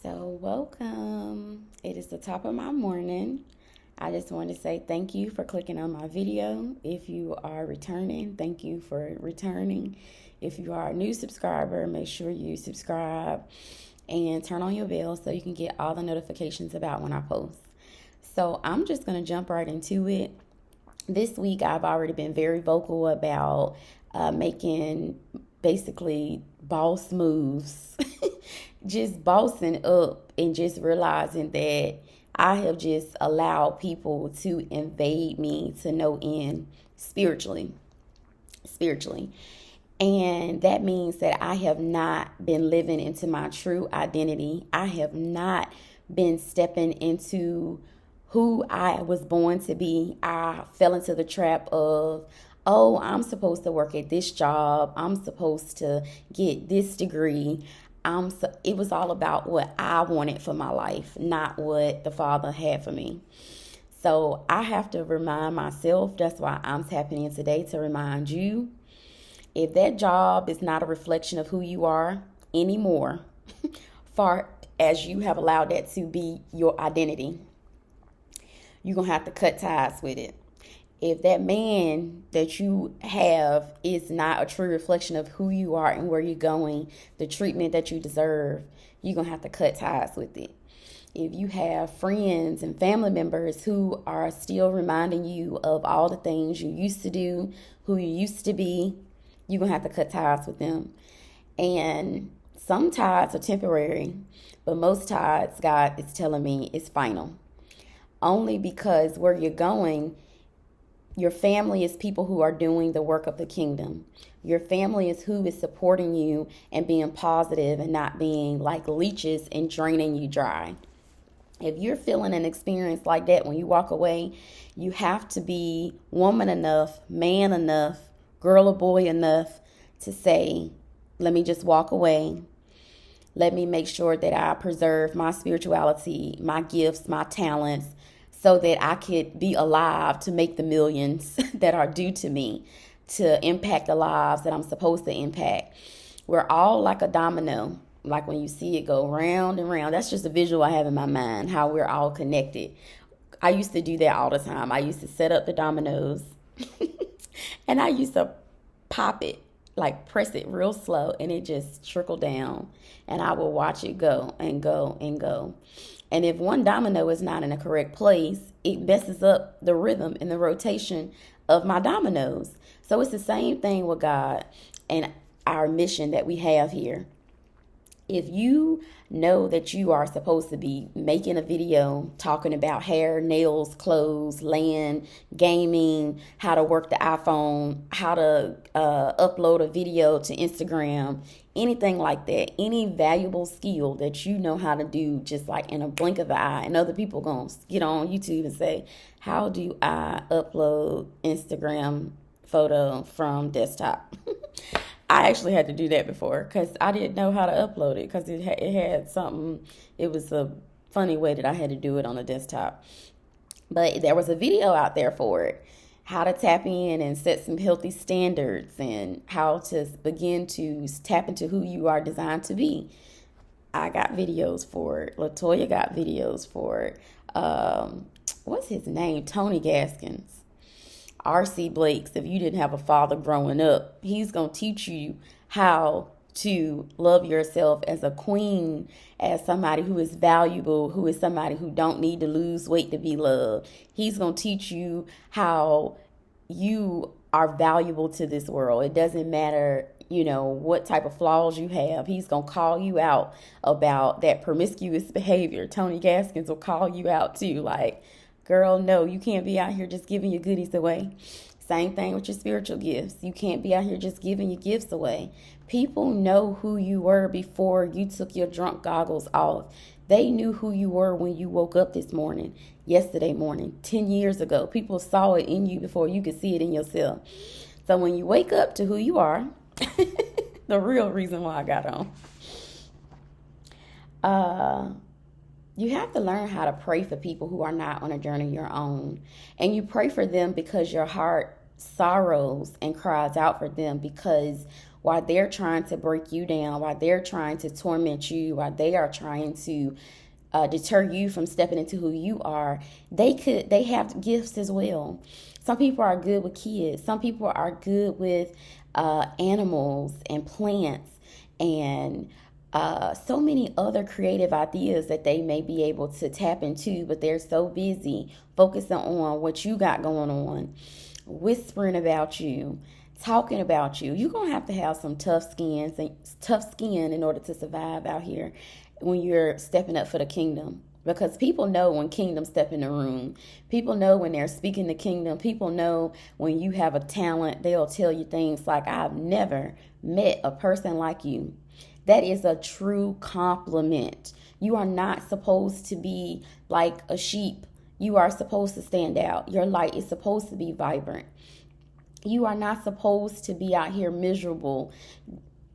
So, welcome. It is the top of my morning. I just want to say thank you for clicking on my video. If you are returning, thank you for returning. If you are a new subscriber, make sure you subscribe and turn on your bell so you can get all the notifications about when I post. So, I'm just going to jump right into it. This week, I've already been very vocal about making basically boss moves, just bossing up and just realizing that I have just allowed people to invade me to no end spiritually. Spiritually. And that means that I have not been living into my true identity. I have not been stepping into who I was born to be. I fell into the trap of, oh, I'm supposed to work at this job. I'm supposed to get this degree. It was all about what I wanted for my life, not what the Father had for me. So I have to remind myself, that's why I'm tapping in today to remind you, if that job is not a reflection of who you are anymore, far as you have allowed that to be your identity, you're going to have to cut ties with it. If that man that you have is not a true reflection of who you are and where you're going, the treatment that you deserve, you're going to have to cut ties with it. If you have friends and family members who are still reminding you of all the things you used to do, who you used to be, you're going to have to cut ties with them. And some ties are temporary, but most ties, God is telling me, is final. Only because where you're going, your family is people who are doing the work of the kingdom. Your family is who is supporting you and being positive and not being like leeches and draining you dry. If you're feeling an experience like that when you walk away, you have to be woman enough, man enough, girl or boy enough to say, let me just walk away. Let me make sure that I preserve my spirituality, my gifts, my talents, so that I could be alive to make the millions that are due to me, to impact the lives that I'm supposed to impact. We're all like a domino, like when you see it go round and round. That's just a visual I have in my mind, how we're all connected. I used to do that all the time. I used to set up the dominoes and I used to pop it, like press it real slow, and it just trickled down. And I will watch it go and go and go. And if one domino is not in a correct place, it messes up the rhythm and the rotation of my dominoes. So it's the same thing with God and our mission that we have here. If you know that you are supposed to be making a video talking about hair, nails, clothes, land, gaming, how to work the iPhone, how to upload a video to Instagram, anything like that, any valuable skill that you know how to do just like in a blink of an eye, and other people going to get on YouTube and say, how do I upload Instagram photo from desktop? I actually had to do that before because I didn't know how to upload it because it had something. It was a funny way that I had to do it on the desktop. But there was a video out there for it. How to tap in and set some healthy standards and how to begin to tap into who you are designed to be. I got videos for it. Latoya got videos for it. What's his name? Tony Gaskins. R.C. Blakes, if you didn't have a father growing up, he's going to teach you how to love yourself as a queen, as somebody who is valuable, who is somebody who don't need to lose weight to be loved. He's going to teach you how you are valuable to this world. It doesn't matter, what type of flaws you have. He's going to call you out about that promiscuous behavior. Tony Gaskins will call you out too, like, girl, no, you can't be out here just giving your goodies away. Same thing with your spiritual gifts. You can't be out here just giving your gifts away. People know who you were before you took your drunk goggles off. They knew who you were when you woke up this morning, yesterday morning, 10 years ago. People saw it in you before you could see it in yourself. So when you wake up to who you are, the real reason why I got on, you have to learn how to pray for people who are not on a journey of your own. And you pray for them because your heart sorrows and cries out for them, because while they're trying to break you down, while they're trying to torment you, while they are trying to deter you from stepping into who you are, they have gifts as well. Some people are good with kids. Some people are good with animals and plants and so many other creative ideas that they may be able to tap into, but they're so busy focusing on what you got going on, whispering about you, talking about you. You're going to have some tough skin in order to survive out here when you're stepping up for the kingdom. Because people know when kingdom step in the room. People know when they're speaking the kingdom. People know when you have a talent. They'll tell you things like, I've never met a person like you. That is a true compliment. You are not supposed to be like a sheep. You are supposed to stand out. Your light is supposed to be vibrant. You are not supposed to be out here miserable,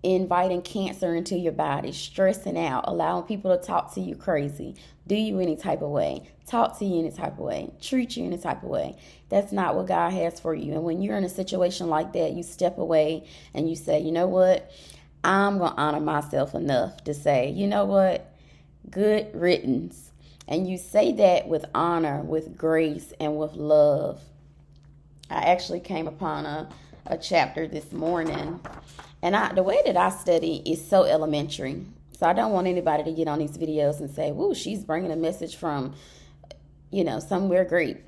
inviting cancer into your body, stressing out, allowing people to talk to you crazy, do you any type of way, talk to you any type of way, treat you any type of way. That's not what God has for you. And when you're in a situation like that, you step away and you say, you know what? I'm going to honor myself enough to say, you know what? Good riddance. And you say that with honor, with grace, and with love. I actually came upon a chapter this morning. And the way that I study is so elementary. So I don't want anybody to get on these videos and say, woo, she's bringing a message from, somewhere great.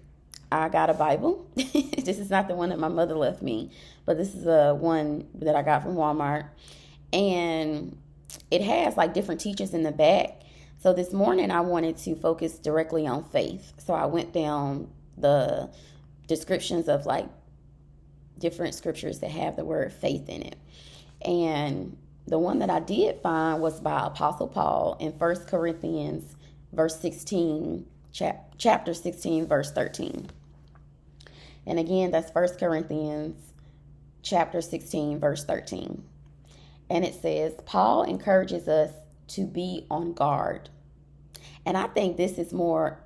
I got a Bible. This is not the one that my mother left me, but this is one that I got from Walmart. And it has like different teachers in the back. So this morning I wanted to focus directly on faith. So I went down the descriptions of like different scriptures that have the word faith in it. And the one that I did find was by Apostle Paul in 1 Corinthians verse 16, chapter 16, verse 13. And again, that's 1 Corinthians chapter 16, verse 13. And it says, Paul encourages us to be on guard. And I think this is more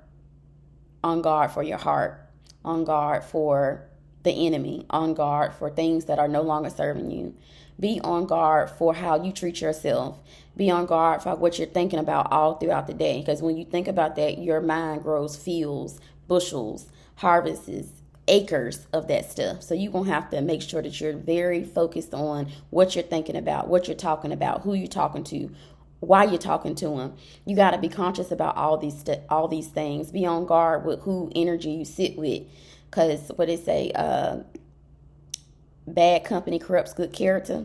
on guard for your heart, on guard for the enemy, on guard for things that are no longer serving you. Be on guard for how you treat yourself. Be on guard for what you're thinking about all throughout the day. Because when you think about that, your mind grows fields, bushels, harvests, acres of that stuff. So you're going to have to make sure that you're very focused on what you're thinking about, what you're talking about, who you're talking to, why you're talking to them. You got to be conscious about all these things. Be on guard with who energy you sit with. Because what they say, bad company corrupts good character.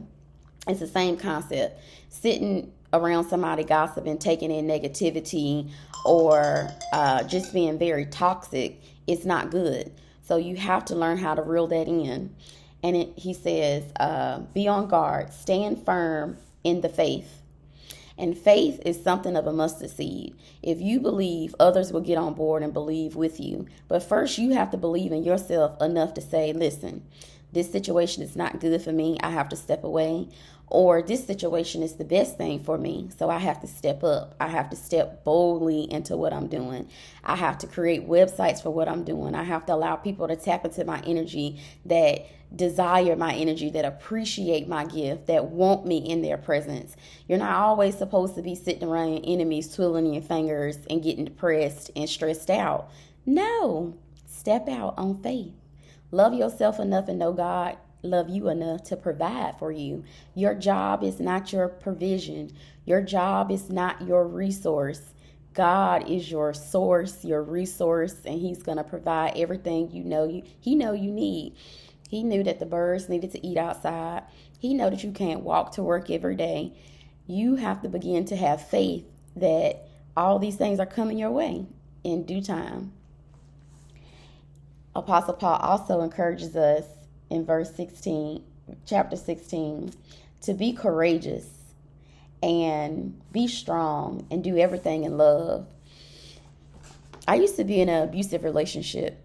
It's the same concept. Sitting around somebody gossiping, taking in negativity, or just being very toxic is not good. So you have to learn how to reel that in. And he says, be on guard, stand firm in the faith. And faith is something of a mustard seed. If you believe, others will get on board and believe with you. But first, you have to believe in yourself enough to say, listen, this situation is not good for me. I have to step away. Or this situation is the best thing for me. So I have to step up. I have to step boldly into what I'm doing. I have to create websites for what I'm doing. I have to allow people to tap into my energy, that desire my energy, that appreciate my gift, that want me in their presence. You're not always supposed to be sitting around your enemies, twiddling your fingers and getting depressed and stressed out. No, step out on faith. Love yourself enough and know God love you enough to provide for you. Your job is not your provision. Your job is not your resource. God is your source, your resource, and he's going to provide everything you need. He knew that the birds needed to eat outside. He know that you can't walk to work every day. You have to begin to have faith that all these things are coming your way in due time. Apostle Paul also encourages us in chapter 16, to be courageous and be strong and do everything in love. I used to be in an abusive relationship.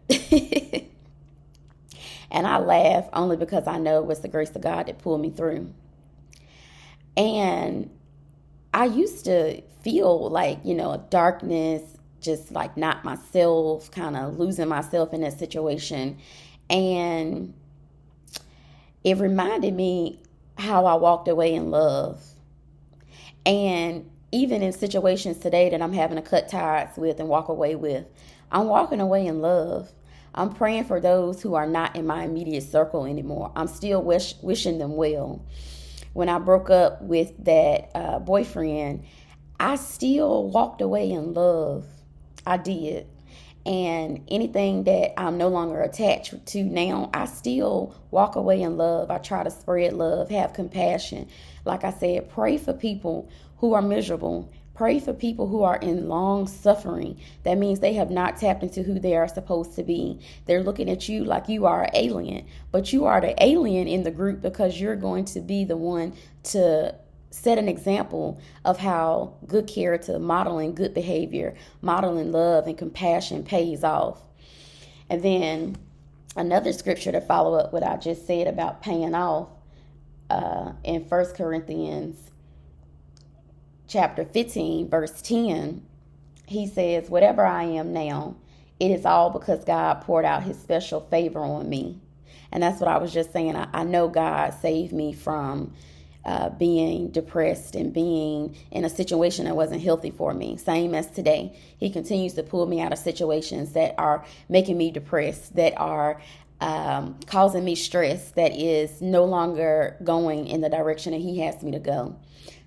And I laugh only because I know it was the grace of God that pulled me through. And I used to feel like, a darkness, just like not myself, kind of losing myself in that situation. And it reminded me how I walked away in love. And even in situations today that I'm having to cut ties with and walk away with, I'm walking away in love. I'm praying for those who are not in my immediate circle anymore. I'm still wishing them well. When I broke up with that boyfriend, I still walked away in love. I did. And anything that I'm no longer attached to now, I still walk away in love. I try to spread love, have compassion. Like I said, pray for people who are miserable. Pray for people who are in long suffering. That means they have not tapped into who they are supposed to be. They're looking at you like you are an alien, but you are the alien in the group because you're going to be the one to set an example of how good character, modeling good behavior, modeling love and compassion pays off. And then another scripture to follow up what I just said about paying off in 1 Corinthians chapter 15, verse 10, he says, whatever I am now, it is all because God poured out his special favor on me. And that's what I was just saying. I know God saved me from being depressed and being in a situation that wasn't healthy for me. Same as today. He continues to pull me out of situations that are making me depressed, that are causing me stress, that is no longer going in the direction that he has me to go.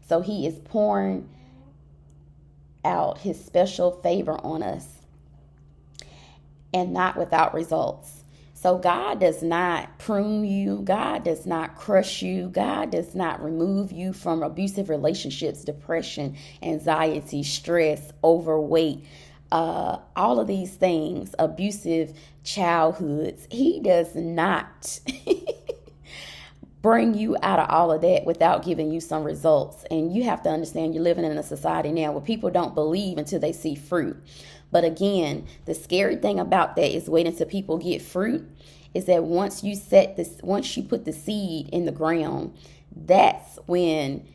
So he is pouring out his special favor on us, and not without results. So God does not prune you. God does not crush you. God does not remove you from abusive relationships, depression, anxiety, stress, overweight, all of these things, abusive childhoods. He does not bring you out of all of that without giving you some results. And you have to understand you're living in a society now where people don't believe until they see fruit. But again, the scary thing about that is waiting until people get fruit is that once you put the seed in the ground, that's when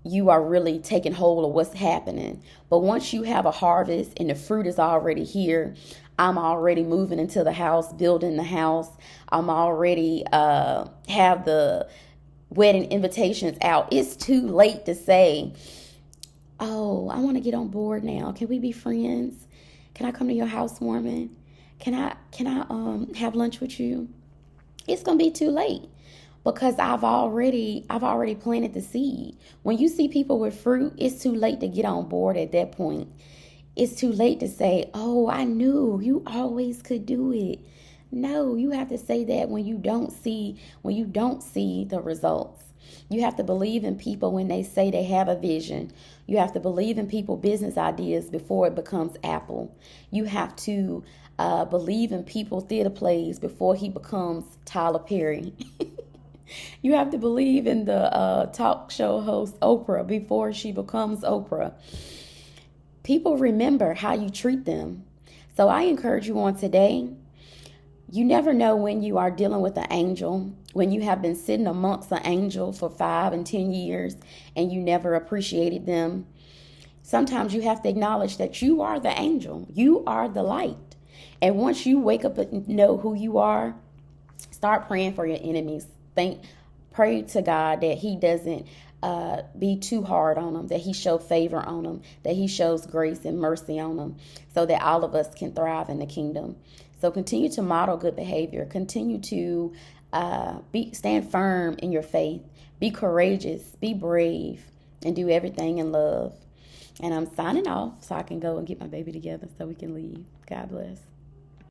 you are really taking hold of what's happening. But once you have a harvest and the fruit is already here, I'm already moving into the house, building the house. I'm already have the wedding invitations out. It's too late to say, oh, I want to get on board now. Can we be friends? Can I come to your housewarming? Can I have lunch with you? It's gonna be too late because I've already planted the seed. When you see people with fruit, it's too late to get on board at that point. It's too late to say, oh, I knew you always could do it. No, you have to say that when you don't see the results. You have to believe in people when they say they have a vision. You have to believe in people business ideas before it becomes Apple. You have to believe in people theater plays before he becomes Tyler Perry. You have to believe in the talk show host Oprah before she becomes Oprah. People remember how you treat them. So I encourage you on today, you never know when you are dealing with an angel, when you have been sitting amongst an angel for 5 and 10 years and you never appreciated them. Sometimes you have to acknowledge that you are the angel. You are the light. And once you wake up and know who you are, start praying for your enemies. Pray to God that he doesn't be too hard on them, that he show favor on them, that he shows grace and mercy on them, so that all of us can thrive in the kingdom. So continue to model good behavior. Continue to stand firm in your faith. Be courageous. Be brave. And do everything in love. And I'm signing off so I can go and get my baby together so we can leave. God bless.